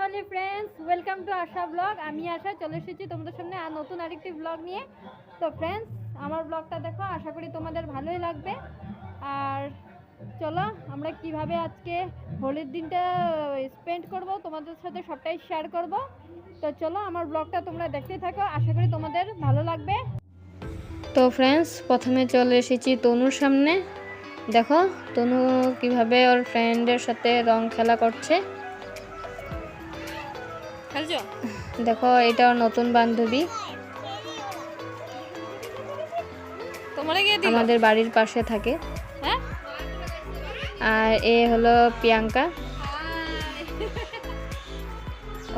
Family friends, welcome to Asha blog. আমি আশা চলে এসেছি তোমাদের সামনে আর নতুন আরেকটি ব্লগ নিয়ে। তো ফ্রেন্ডস, আমার ব্লগটা দেখো, আশা করি তোমাদের ভালোই লাগবে। আর চলো আমরা কিভাবে আজকে হোলির দিনটা স্পেন্ড করব তোমাদের সাথে সবটাই শেয়ার করব। তো চলো আমার ব্লগটা তোমরা দেখতে থাকো, আশা করি তোমাদের ভালো লাগবে। তো ফ্রেন্ডস, প্রথমে চলে এসেছি তনুর সামনে। দেখো তনু কিভাবে ওর ফ্রেন্ডের সাথে রং খেলা করছে। দেখো এটা ওর নতুন বান্ধবী, আমাদের বাড়ির পাশে থাকে। আর এ হলো প্রিয়াঙ্কা,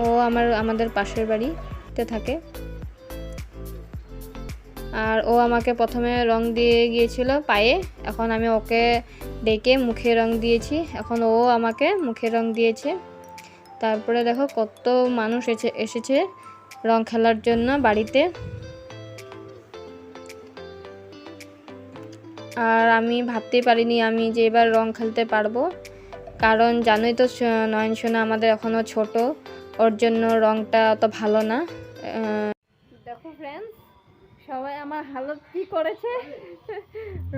ও আমাদের পাশের বাড়িতে থাকে। আর ও আমাকে প্রথমে রং দিয়ে গিয়েছিল পায়ে, এখন আমি ওকে ডেকে মুখে রং দিয়েছি, এখন ও আমাকে মুখে রং দিয়েছে। তারপরে দেখো কত মানুষ এসেছে রং খেলার জন্য বাড়িতে। আর আমি ভাবতেই পারিনি আমি যে এবার রং খেলতে পারবো, কারণ জানোই তো নয়ন সোনা আমাদের এখনও ছোট, ওর জন্য রংটা অত ভালো না। দেখো ফ্রেন্ডস, সবাই আমার হালত কি করেছে,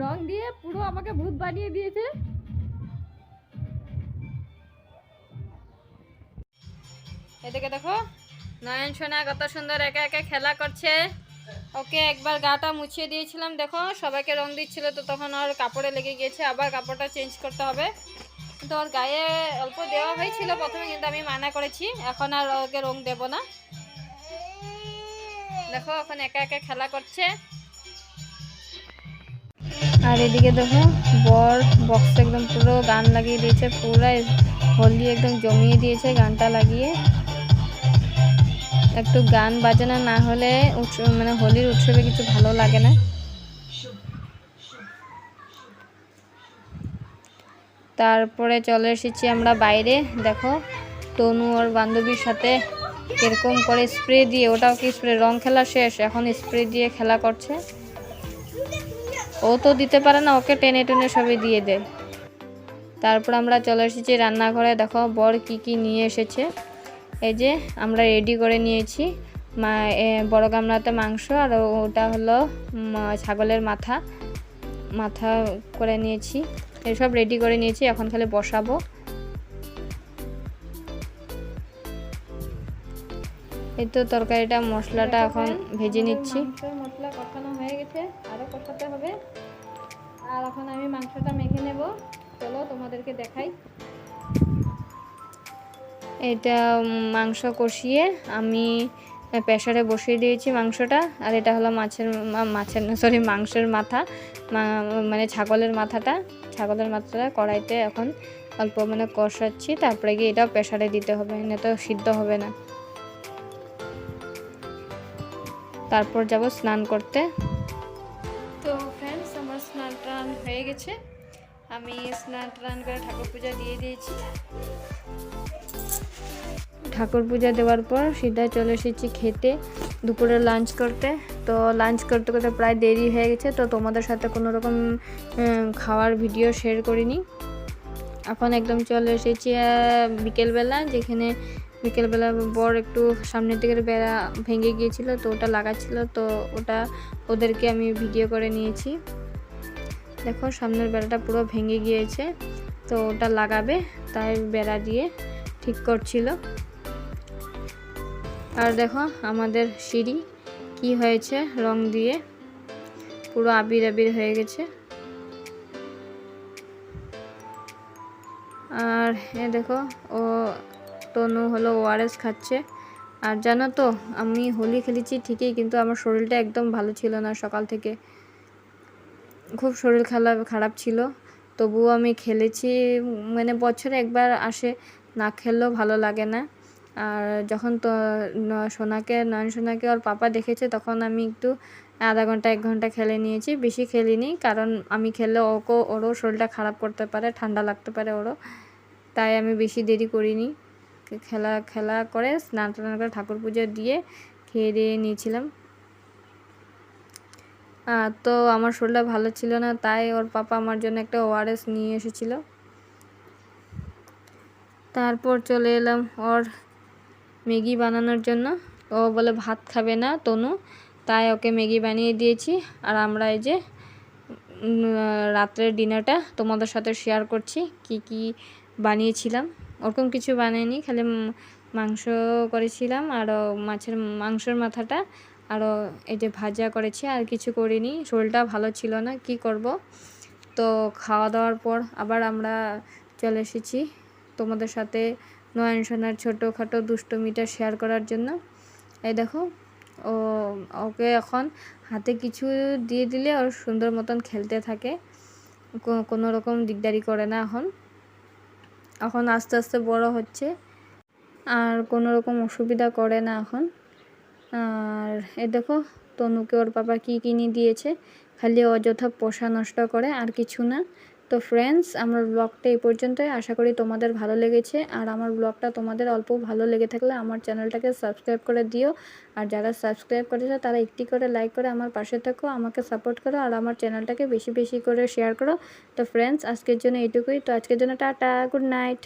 রং দিয়ে পুরো আমাকে ভূত বানিয়ে দিয়েছে। এদিকে দেখো নয়ন সোনা কত সুন্দর একা একা খেলা করছে। ওকে একবার গাটা মুছিয়ে দিয়েছিলাম, দেখো সবাইকে রং দিচ্ছিল, তো তখন ওর কাপড়ে লেগে গিয়েছে, আবার কাপড়টা চেঞ্জ করতে হবে। কিন্তু ওর গায়ে অল্প দেওয়া হয়েছিল প্রথমে, কিন্তু আমি মানা করেছি, এখন আর ওকে রং দেব না। দেখো এখন একা একা খেলা করছে। আর এদিকে দেখো বর বক্স একদম পুরো গান লাগিয়ে দিয়েছে, পুরো হোলি একদম জমিয়ে দিয়েছে গানটা লাগিয়ে। একটু গান বাজনা না হলে মানে হোলির উৎসবে কিছু ভালো লাগে না। তারপরে চলে এসেছি আমরা বাইরে। দেখো তনু ওর বান্ধবীর সাথে এরকম করে স্প্রে দিয়ে, ওটাও কি স্প্রে, রং খেলা শেষ এখন স্প্রে দিয়ে খেলা করছে। ও তো দিতে পারে না, ওকে টেনে টেনে সবই দিয়ে দেয়। তারপর আমরা চলে এসেছি রান্নাঘরে। দেখো বর কি কি নিয়ে এসেছে। এই যে আমরা রেডি করে নিয়েছি বড় গামলাতে মাংস, আর ওটা হলো ছাগলের মাথা করে নিয়েছি। এসব রেডি করে নিয়েছি, এখন খালি বসাবো। এই তো তরকারিটা মশলাটা এখন ভেজে নিচ্ছি। মশলা কষানো হয়ে গেছে, আরো কষাতে হবে। আর এখন আমি মাংসটা মেখে নেব, চলো তোমাদেরকে দেখাই। এটা মাংস কষিয়ে আমি প্রেসারে বসিয়ে দিয়েছি মাংসটা। আর এটা হলো মাংসের মাথা, মানে ছাগলের মাথাটা কড়াইতে এখন অল্প মানে কষাচ্ছি। তারপরে গিয়ে এটাও প্রেসারে দিতে হবে, না তো সিদ্ধ হবে না। তারপর যাব স্নান করতে। তো ফ্রেন্ডস, আমার স্নান টান হয়ে গেছে, আমি স্নান টান করে ঠাকুর পূজা দিয়ে দিয়েছি। ঠাকুর পূজা দেওয়ার পর সিধা চলে এসেছি খেতে, দুপুরে লাঞ্চ করতে। তো লাঞ্চ করতে করতে প্রায় দেরি হয়ে গেছে, তো তোমাদের সাথে কোনো রকম খাওয়ার ভিডিও শেয়ার করিনি। এখন একদম চলে এসেছি বিকেলবেলা, যেখানে বিকেলবেলা বর একটু সামনের দিকের বেড়া ভেঙে গিয়েছিল, তো ওটা লাগাচ্ছিল, তো ওটা ওদেরকে আমি ভিডিও করে নিয়েছি। দেখো সামনের বেড়াটা পুরো ভেঙে গিয়েছে, তো ওটা লাগাবে, তাই বেড়া দিয়ে ঠিক করছিল। আর দেখো আমাদের সিঁড়ি কি হয়েছে, রং দিয়ে পুরো আবির আবির হয়ে গেছে। আর দেখো ও তনু হলো ওআরএস খাচ্ছে। আর জানো তো আমি হোলি খেলেছি ঠিকই, কিন্তু আমার শরীরটা একদম ভালো ছিল না, সকাল থেকে খুব শরীর খারাপ ছিল। তবুও আমি খেলেছি, মানে বছরে একবার আসে, না খেললেও ভালো লাগে না। আর যখন তো নয়ন সোনাকে ওর পাপা দেখেছে, তখন আমি একটু আধা ঘন্টা 1 ঘন্টা খেলে নিয়েছি, বেশি খেলিনি, কারণ আমি খেললে ওরও শরীরটা খারাপ করতে পারে, ঠান্ডা লাগতে পারে ওরও, তাই আমি বেশি দেরি করিনি। খেলা করে স্নান টান করে ঠাকুর পুজো দিয়ে খেয়ে দিয়ে নিয়েছিলাম। তো আমার শরীরটা ভালো ছিল না, তাই ওর পাপা আমার জন্য একটা ওআরএস নিয়ে এসেছিল। তারপর চলে এলাম ওর ম্যাগি বানানোর জন্য। ও বলে ভাত খাবে না তনু, তাই ওকে ম্যাগি বানিয়ে দিয়েছি। আর আমরা এই যে রাত্রের ডিনারটা তোমাদের সাথে শেয়ার করছি, কি কি বানিয়েছিলাম। ওরকম কিছু বানাইনি, খালি মাংস করেছিলাম আরও মাংসের মাথাটা, আরও এই যে ভাজা করেছি, আর কিছু করিনি। শরীরটা ভালো ছিল না, কি করব। তো খাওয়া দাওয়ার পর আবার আমরা চলে এসেছি তোমাদের সাথে নয়ন সোনার ছোটোখাটো দুষ্টুমিটা শেয়ার করার জন্য। এই দেখো, ওকে এখন হাতে কিছু দিয়ে দিলে ওর সুন্দর মতন খেলতে থাকে, কোনো রকম দিকদারি করে না। এখন আস্তে আস্তে বড় হচ্ছে আর কোনো রকম অসুবিধা করে না এখন। আর এই দেখো তনুকে ওর বাবা কী কিনে দিয়েছে, খালি অযথা পোষা নষ্ট করে, আর কিছু না। তো ফ্রেন্ডস, আমার ব্লগটা এই পর্যন্তই। আশা করি তোমাদের ভালো লেগেছে। আর আমার ব্লগটা তোমাদের অল্প ভালো লেগে থাকলে আমার চ্যানেলটাকে সাবস্ক্রাইব করে দিও। আর যারা সাবস্ক্রাইব করেছে তারা একটি করে লাইক করে আমার পাশে থাকো, আমাকে সাপোর্ট করো, আর আমার চ্যানেলটাকে বেশি বেশি করে শেয়ার করো। তো ফ্রেন্ডস, আজকের জন্য এইটুকুই। তো আজকের জন্য টাটা, গুড নাইট।